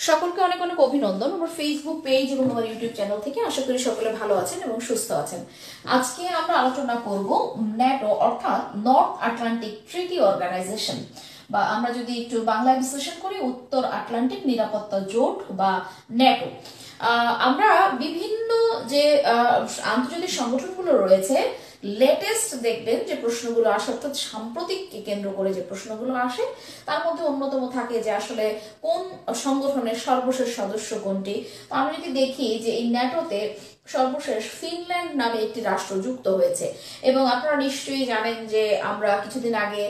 সকলকে অনেক অনেক অভিনন্দন আমার ফেসবুক পেজ এবং আমার ইউটিউব চ্যানেল থেকে। আশা করি সকলে ভালো আছেন এবং সুস্থ আছেন। আজকে আমরা আলোচনা করব ন্যাটো অর্থাৎ নর্থ আটলান্টিক ট্রিটি অর্গানাইজেশন, বা আমরা যদি একটু বাংলায় বিশ্লেষণ করি উত্তর আটলান্টিক নিরাপত্তা জোট বা ন্যাটো। আমরা বিভিন্ন যে আন্তর্জাতিক সংগঠনগুলো রয়েছে লেটেস্ট দেখবেন যে প্রশ্নগুলো আসে, অর্থাৎ সাম্প্রতিককে কেন্দ্র করে যে প্রশ্নগুলো আসে তার মধ্যে অন্যতম থাকে যে আসলে কোন সংগঠনের সর্বশেষ সদস্য কোনটি। তো আমরা যদি দেখি যে এই ন্যাটোতে সর্বশেষ ফিনল্যান্ড নামে একটি রাষ্ট্র যুক্ত হয়েছে, এবং আপনারা নিশ্চয়ই জানেন যে আমরা কিছুদিন আগে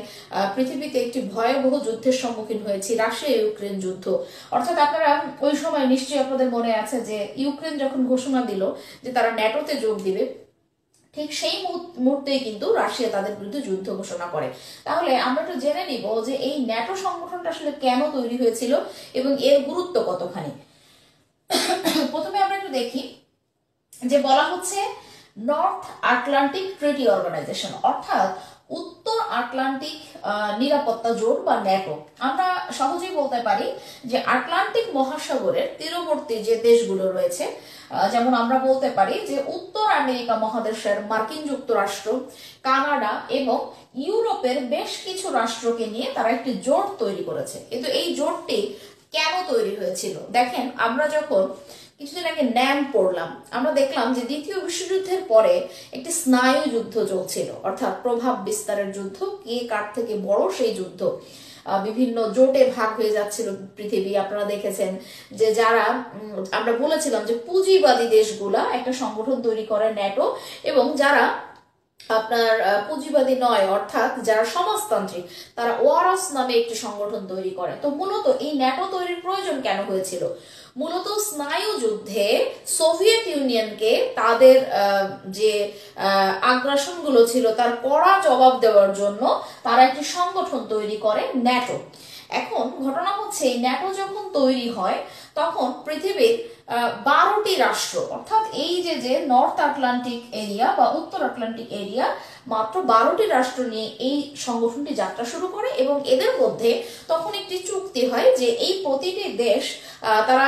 পৃথিবীতে একটি ভয়াবহ যুদ্ধের সম্মুখীন হয়েছি, রাশিয়া ইউক্রেন যুদ্ধ। অর্থাৎ আপনারা ওই সময় নিশ্চয়ই আপনাদের মনে আছে যে ইউক্রেন যখন ঘোষণা দিল যে তারা ন্যাটোতে যোগ দিবে, ঠিক সেই মুহূর্তেই কিন্তু রাশিয়া তাদের বিরুদ্ধে যুদ্ধ ঘোষণা করে। তাহলে আমরা একটু জেনে নিব যে এই ন্যাটো সংগঠনটা আসলে কেন তৈরি হয়েছিল এবং এর গুরুত্ব কতখানি। প্রথমে আমরা একটু দেখি যে বলা হচ্ছে নর্থ আটলান্টিক ট্রিটি অর্গানাইজেশন, অর্থাৎ উত্তর আটলান্টিক নিরাপত্তা জোট বা ন্যাটো। আমরা সহজেই বলতে পারি যে আটলান্টিক মহাসাগরের তীরবর্তী যে দেশগুলো রয়েছে, যেমন আমরা বলতে পারি যে উত্তর আমেরিকা মহাদেশের মার্কিন যুক্তরাষ্ট্র, কানাডা এবং ইউরোপের বেশ কিছু রাষ্ট্রকে নিয়ে তারা একটি জোট তৈরি করেছে। কিন্তু এই জোটটি কেন তৈরি হয়েছিল দেখেন, আমরা যখন কিছুদিন আগে ন্যাম পড়লাম আমরা দেখলাম যে দ্বিতীয় বিশ্বযুদ্ধের পরে একটি স্নায়ু যুদ্ধ চলছিল, অর্থাৎ প্রভাব বিস্তারের যুদ্ধ, কে কার থেকে বড় সেই যুদ্ধ। বিভিন্ন জোটে ভাগ হয়ে যাচ্ছিল পৃথিবী। আপনারা দেখেছেন যে যারা আমরা বলেছিলাম যে পুঁজিবাদী দেশগুলা একটা সংগঠন তৈরি করে ন্যাটো, এবং যারা আপনার পুঁজিবাদী নয় অর্থাৎ যারা সমাজতান্ত্রিক তারা ওয়ারস নামে একটি সংগঠন তৈরি করে। তো মূলত এই ন্যাটো তৈরির প্রয়োজন কেন হয়েছিল? মূলত স্নায়ু যুদ্ধে সোভিয়েত ইউনিয়নকে তাদের যে আগ্রাসনগুলো ছিল তার কড়া জবাব দেওয়ার জন্য তারা একটি সংগঠন তৈরি করে ন্যাটো। এখন ঘটনা হচ্ছে ন্যাটো যখন তৈরি হয় তখন পৃথিবীর 12টি রাষ্ট্র, অর্থাৎ এই যে নর্থ আটলান্টিক এরিয়া বা উত্তর আটলান্টিক এরিয়া, মাত্র 12টি রাষ্ট্র নিয়ে এই সংগঠনটি যাত্রা শুরু করে, এবং এদের মধ্যে তখন একটি চুক্তি হয় যে এই প্রতিটি দেশ তারা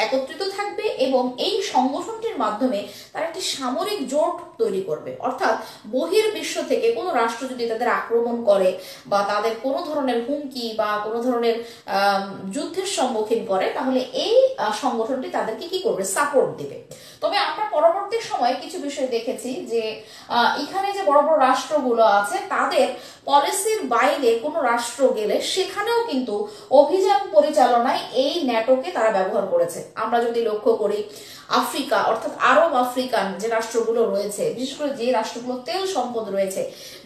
একত্রিত থাকবে এবং এই সংগঠনটির মাধ্যমে তারা একটি সামরিক জোট তৈরি করবে। অর্থাৎ বহির্বিশ্ব থেকে কোনো রাষ্ট্র যদি তাদের আক্রমণ করে বা তাদের কোনো ধরনের হুমকি বা কোনো ধরনের যুদ্ধের সম্মুখীন করে, তাহলে এই সংগঠনটি তাদেরকে কি করবে? সাপোর্ট দিবে। তবে আমরা পরবর্তী সময়ে কিছু বিষয় দেখেছি যে এখানে যে বড় বড় রাষ্ট্রগুলো আছে তাদের পলিসির বাইরে কোনো রাষ্ট্র গেলে সেখানেও কিন্তু অভিযান পরিচালনায় এই ন্যাটোকে তারা ব্যবহার করেছে। আমরা যদি লক্ষ্য করি আফ্রিকা অর্থাৎ আরব আফ্রিকান যে রাষ্ট্রগুলো রয়েছে, বিশেষ করে যে রাষ্ট্রগুলো তেল সম্পদ রয়েছে,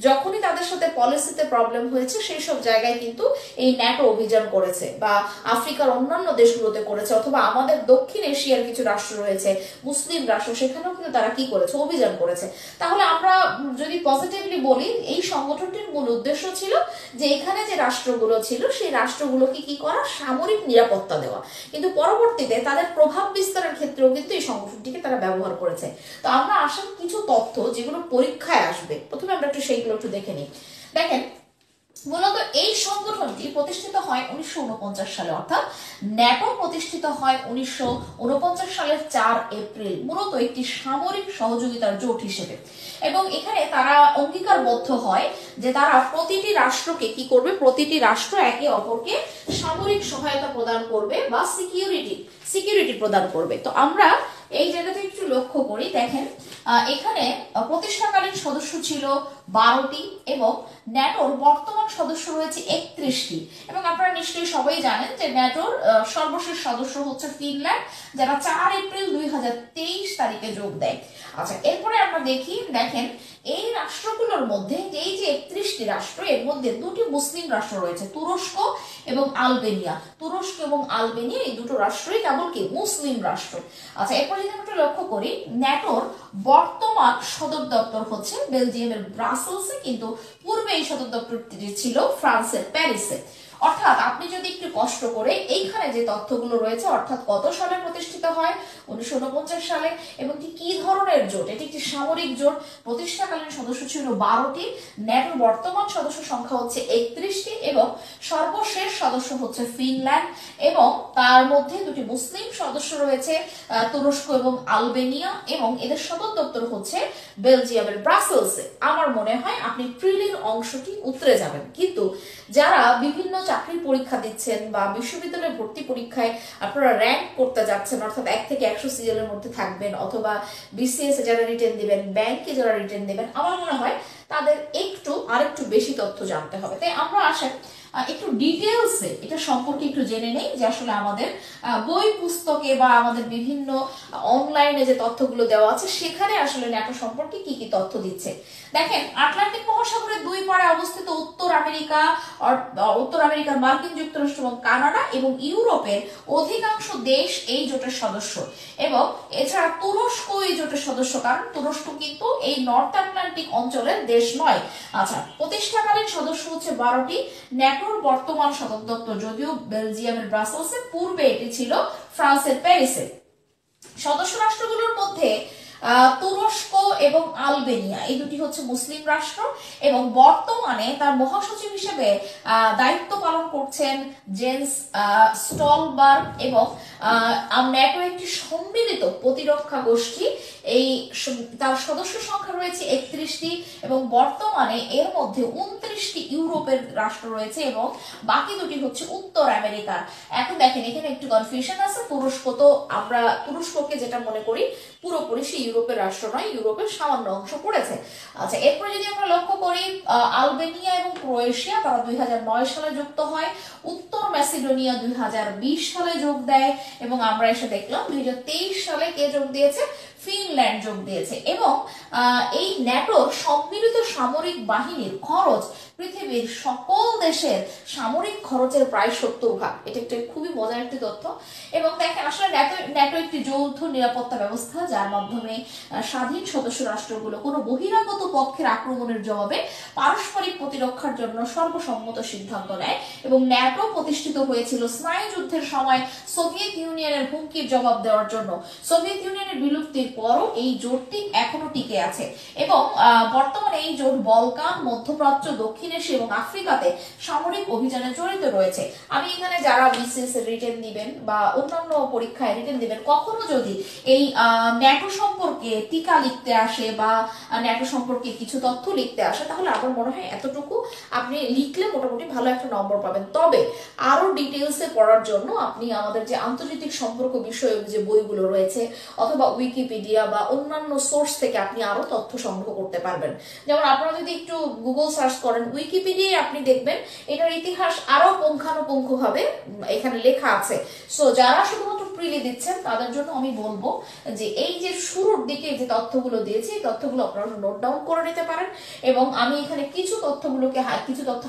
যখনই তাদের সাথে পলিসিতে প্রবলেম হয়েছে সেই সব জায়গায় কিন্তু এই ন্যাটো অভিযান করেছে, বা আফ্রিকার অন্যান্য দেশগুলোতে করেছে, অথবা আমাদের দক্ষিণ এশিয়ার কিছু রাষ্ট্র রয়েছে মুসলিম রাষ্ট্র, সেখানেও কিন্তু তারা কি করেছে? অভিযান করেছে। তাহলে আমরা যদি পজিটিভলি বলি এই সংগঠনটির মূল উদ্দেশ্য ছিল যে এখানে যে রাষ্ট্রগুলো ছিল সেই রাষ্ট্রগুলোকে কি করা? সামরিক নিরাপত্তা দেওয়া। কিন্তু পরবর্তীতে তাদের প্রভাব বিস্তারের ক্ষেত্রেও কিন্তু এই সংগঠনটিকে তারা ব্যবহার করেছে। তো আমরা আসলে কিছু তথ্য যেগুলো পরীক্ষায় আসবে, প্রথমে আমরা একটু সেইগুলো একটু দেখে নিই। দেখেন, মূলত এই সংগঠনটি প্রতিষ্ঠিত হয় 1949 সালে, অর্থাৎ ন্যাটো প্রতিষ্ঠিত হয় 1949 সালের 4 এপ্রিল, মূলত একটি সামরিক সহযোগিতার জোট হিসেবে। এবং এখানে তারা অঙ্গীকারবদ্ধ হয় যে তারা প্রতিটি রাষ্ট্রকে কি করবে? প্রতিটি রাষ্ট্র একে অপরকে সামরিক সহায়তা প্রদান করবে বা সিকিউরিটি প্রদান করবে। তো আমরা এই জায়গাতে একটু লক্ষ্য করি, দেখেন এখানে প্রতিষ্ঠাকালীন সদস্য ছিল 12টি এবং ন্যাটোর বর্তমান সদস্য রয়েছে 31টি। এবং আপনারা নিশ্চয়ই সবাই জানেন যে ন্যাটোর সর্বশেষ সদস্য হচ্ছে ফিনল্যান্ড, যারা 4 এপ্রিল 2023 তারিখে যোগ দেয়। আচ্ছা, এরপরে আমরা দেখেন এই রাষ্ট্রগুলোর মধ্যে এই যে 31টি রাষ্ট্র, এর মধ্যে 2টি মুসলিম রাষ্ট্র রয়েছে, তুরস্ক এবং আলবেনিয়া। তুরস্ক এবং আলবেনিয়া এই দুটো রাষ্ট্রই কেবল কি? মুসলিম রাষ্ট্র। আচ্ছা, এরপর যদি আমরা লক্ষ্য করি ন্যাটোর বর্তমান সদর দপ্তর হচ্ছে বেলজিয়ামের ব্রাসেলসে, কিন্তু পূর্বে এই সদর দপ্তরটি ছিল ফ্রান্সের প্যারিসে। অর্থাৎ আপনি যদি একটু কষ্ট করে এইখানে যে তথ্যগুলো রয়েছে, অর্থাৎ কত সালে প্রতিষ্ঠিত হয়, 1949 সালে, এবং কি ধরনের জোট, এটি একটি সামরিক জোট, প্রতিষ্ঠাকালীন সদস্য ছিল 12টি, ন্যাটোর বর্তমান সদস্য সংখ্যা হচ্ছে 31টি, এবং সর্বশেষ সদস্য হচ্ছে ফিনল্যান্ড, এবং তার মধ্যে দুটি মুসলিম সদস্য রয়েছে, তুরস্ক এবং আলবেনিয়া, এবং এদের সদর দপ্তর হচ্ছে বেলজিয়ামের ব্রাসেলসে। আমার মনে হয় আপনি প্রিলির অংশটি উতরে যাবেন, কিন্তু যারা বিভিন্ন চাকরির পরীক্ষা দিচ্ছেন বা বিশ্ববিদ্যালয়ে ভর্তি পরীক্ষায় আপনারা র্যাঙ্ক করতে যাচ্ছেন, অর্থাৎ 1 থেকে 100 সিরিয়ালের মধ্যে থাকবেন, অথবা বিসিএস এ যারা রিটেন দিবেন, ব্যাংকে যারা রিটেন দিবেন, আমার মনে হয় তাদের আরেকটু বেশি তথ্য জানতে হবে। তাই আমরা আসেন একটু ডিটেলসে এটা সম্পর্কে একটু জেনে নেই, যে আসলে আমাদের বই পুস্তকে বা আমাদের বিভিন্ন অনলাইনে যে তথ্যগুলো দেওয়া আছে সেখানে আসলে ন্যাটো সম্পর্কে কি কি তথ্য দিচ্ছে। দেখেন, আটলান্টিক মহাসাগরের দুই পাড়ে অবস্থিত উত্তর আমেরিকার মার্কিন যুক্তরাষ্ট্র এবং কানাডা এবং ইউরোপের অধিকাংশ দেশ এই জোটের সদস্য, এবং এছাড়া তুরস্ক এই জোটের সদস্য, কারণ তুরস্ক কিন্তু এই নর্থ আটলান্টিক অঞ্চলের দেশ নয়। আচ্ছা, প্রতিষ্ঠাকালীন সদস্য হচ্ছে 12টি। ন্যাটোর বর্তমান সদর দপ্তর যদিও বেলজিয়ামের ব্রাসেলসে, পূর্বে এটি ছিল ফ্রান্সের প্যারিসে। সদস্য রাষ্ট্রগুলোর মধ্যে তুরস্ক এবং আলবেনিয়া এই দুটি হচ্ছে মুসলিম রাষ্ট্র, এবং বর্তমানে তার মহাসচিব হিসেবে দায়িত্ব পালন করছেন জেন্স স্টলবার্গ, এবং ন্যাটো একটি সম্মিলিত প্রতিরক্ষা গোষ্ঠী। তার সদস্য সংখ্যা রয়েছে 31টি, এবং বর্তমানে এর মধ্যে 29টি ইউরোপের রাষ্ট্র রয়েছে, এবং বাকি দুটি হচ্ছে উত্তর আমেরিকার। এখন দেখেন, এখানে একটু কনফিউশন আছে। আমরা তুরস্ককে যেটা মনে করি পুরোপুরি সে ইউরোপের রাষ্ট্র নয়, ইউরোপের সামান্য অংশ পড়েছে। আচ্ছা, এরপরে যদি আমরা লক্ষ্য করি, আলবেনিয়া এবং ক্রোয়েশিয়া তারা 2009 সালে যুক্ত হয়, উত্তর ম্যাসিডোনিয়া 2020 সালে যোগ দেয়, এবং আমরা এসে দেখলাম 2023 সালে কে যোগ দিয়েছে, ফিনল্যান্ড যোগ দিয়েছে। এবং এই ন্যাটোর সম্মিলিত সামরিক বাহিনীর খরচ পৃথিবীর সকল দেশের সামরিক খরচের প্রায় 70 ভাগ। এটা একটা খুবই মজার একটি তথ্য। এবং দেখেন, আসলে ন্যাটো একটি যৌথ নিরাপত্তা ব্যবস্থা, যার মাধ্যমে স্বাধীন সদস্য রাষ্ট্রগুলো কোনো বহিরাগত পক্ষের আক্রমণের জবাবে পারস্পরিক প্রতিরক্ষার জন্য সর্বসম্মত সিদ্ধান্ত নেয়। এবং ন্যাটো প্রতিষ্ঠিত হয়েছিল স্নায়ুযুদ্ধের সময় সোভিয়েত ইউনিয়নের হুমকির জবাব দেওয়ার জন্য। সোভিয়েত ইউনিয়নের বিলুপ্তির পরও এই জোটটি এখনো টিকে আছে, এবং বর্তমানে এই জোট বলকান, মধ্যপ্রাচ্য, দক্ষিণ এশিয়া এবং আফ্রিকাতে সামরিক অভিযানে জড়িত রয়েছে। আমি এখানে যারা বিসিএস রিটেন দিবেন বা অন্যান্য পরীক্ষায় রিটেন দিবেন, কখনো যদি এই ন্যাটো সম্পর্কে টিকা লিখতে আসে বা ন্যাটো সম্পর্কে কিছু তথ্য লিখতে আসে, তাহলে আমার মনে হয় এতটুকু আপনি লিখলে মোটামুটি ভালো একটা নম্বর পাবেন। তবে আরো ডিটেলসে পড়ার জন্য আপনি আমাদের যে আন্তর্জাতিক সম্পর্ক বিষয়ক যে বইগুলো রয়েছে, অথবা উইকিপিডিয়া বা অন্যান্য সোর্স থেকে আপনি আরো তথ্য সংগ্রহ করতে পারবেন। যেমন আপনারা যদি একটু গুগল সার্চ করেন, উইকিপিডিয়ায় আপনি দেখবেন এটার ইতিহাস আরো পুঙ্খানুপুঙ্খভাবে এখানে লেখা আছে। সো যারা শুধুমাত্র প্রিলি দিচ্ছেন তাদের জন্য আমি বলবো যে এই যে শুরুর দিকে যে তথ্যগুলো দিয়েছি, এই তথ্যগুলো আপনারা নোট ডাউন করে নিতে পারেন। এবং আমি এখানে কিছু তথ্য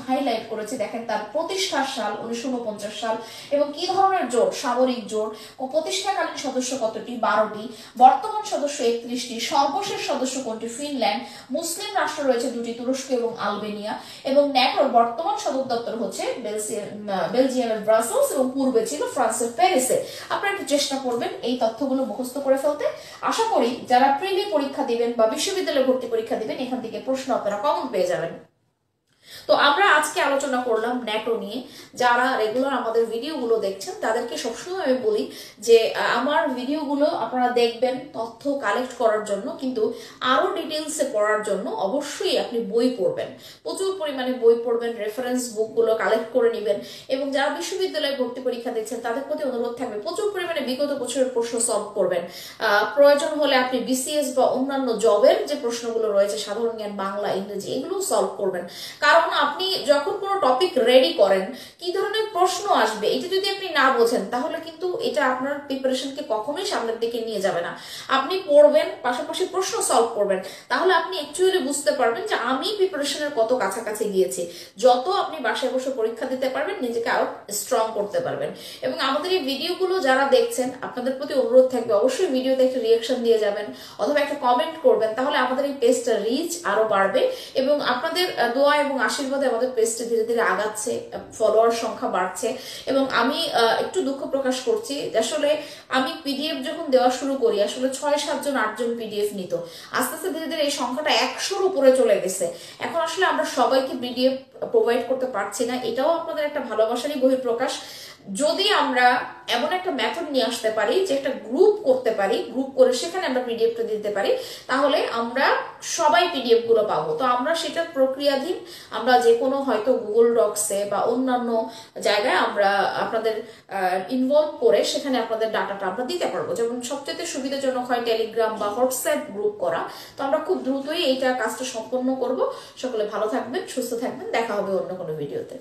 হাইলাইট করেছি। দেখেন, তার প্রতিষ্ঠার সাল 1949 সাল, এবং কি ধরনের জোট, সামরিক জোট, প্রতিষ্ঠাকালীন সদস্য কতটি, 12টি, বর্তমান সদস্য 31টি, সর্বশেষ সদস্য কোনটি, ফিনল্যান্ড, মুসলিম রাষ্ট্র রয়েছে 2টি, তুরস্ক এবং আলবেনিয়া, এবং ন্যাটোর বর্তমান সদর দপ্তর হচ্ছে বেলজিয়ামের ব্রাসেলস, এবং পূর্বে ছিল ফ্রান্সের প্যারিসে। আপনারা একটু চেষ্টা করবেন এই তথ্যগুলো মুখস্থ করে ফেলতে। আশা করি যারা প্রিলি পরীক্ষা দিবেন বা বিশ্ববিদ্যালয়ে ভর্তি পরীক্ষা দিবেন, এখান থেকে প্রশ্ন আপনারা কমন পেয়ে যাবেন। তো আমরা আজকে আলোচনা করলাম ন্যাটো নিয়ে। যারা রেগুলার আমাদের ভিডিওগুলো দেখছেন তাদেরকে সবসময় আমি বলি যে আমার ভিডিওগুলো আপনারা দেখবেন তথ্য কালেক্ট করার জন্য, কিন্তু আরো ডিটেলসে পড়ার জন্য অবশ্যই আপনি বই পড়বেন, প্রচুর পরিমাণে বই পড়বেন, রেফারেন্স বুকগুলো কালেক্ট করে নেবেন। এবং যারা বিশ্ববিদ্যালয়ে ভর্তি পরীক্ষা দিচ্ছেন তাদের প্রতি অনুরোধ থাকবে প্রচুর পরিমাণে বিগত বছরের প্রশ্ন সলভ করবেন। প্রয়োজন হলে আপনি বিসিএস বা অন্যান্য জবের যে প্রশ্নগুলো রয়েছে, সাধারণ জ্ঞান, বাংলা, ইংরেজি, এগুলো সলভ করবেন। কারণ আপনি যখন কোনো টপিক রেডি করেন, কি ধরনের প্রশ্ন আসবে এটা যদি আপনি না বোঝেন, তাহলে কিন্তু এটা আপনার প্রিপারেশনকে কখনোই সামনের দিকে নিয়ে যাবে না। আপনি পড়বেন, পাশাপাশি প্রশ্ন সলভ করবেন, তাহলে আপনি অ্যাকচুয়ালি বুঝতে পারবেন যে আমি প্রিপারেশনের কত কাছাকাছি গিয়েছি। যত আপনি বাসায় বসে পরীক্ষা দিতে পারবেন, নিজেকে আরো স্ট্রং করতে পারবেন। এবং আমাদের এই ভিডিওগুলো যারা দেখছেন, আপনাদের প্রতি অনুরোধ থাকবে অবশ্যই ভিডিওতে একটা রিয়াকশন দিয়ে যাবেন, অথবা একটা কমেন্ট করবেন, তাহলে আমাদের এই পেজটা রিচ আরো বাড়বে। এবং আপনাদের দোয়া এবং আশীর্বাদ আশীর্বাদে আমাদের পেজটি ধীরে ধীরে আগাচ্ছে, ফলোয়ার সংখ্যা বাড়ছে। এবং আমি একটু দুঃখ প্রকাশ করছি, আসলে আমি পিডিএফ যখন দেওয়া শুরু করি আসলে 6-7 জন 8 জন পিডিএফ নিত, আস্তে আস্তে ধীরে ধীরে এই সংখ্যাটা 100-র উপরে চলে গেছে। এখন আসলে আমরা সবাইকে পিডিএফ প্রোভাইড করতে পারছি না, এটাও আপনাদের একটা ভালোবাসারই বহিঃপ্রকাশ। যদি আমরা এমন একটা মেথড নিয়ে আসতে পারি যে একটা গ্রুপ করতে পারি, গ্রুপ করে সেখানে আমরা পিডিএফটা দিতে পারি, তাহলে আমরা সবাই পিডিএফ গুলো পাবো। তো আমরা সেটার প্রক্রিয়াধীন, আমরা যে কোনো হয়তো গুগল ডক্সে বা অন্যান্য জায়গায় আমরা আপনাদের ইনভলভ করে সেখানে আপনাদের ডাটাটা আমরা দিতে পারবো। যেমন সবচেয়ে সুবিধাজনক হয় টেলিগ্রাম বা হোয়াটসঅ্যাপ গ্রুপ করা। তো আমরা খুব দ্রুতই এইটা কাজটা সম্পন্ন করব। সকলে ভালো থাকবেন, সুস্থ থাকবেন, দেখা হবে অন্য কোনো ভিডিওতে।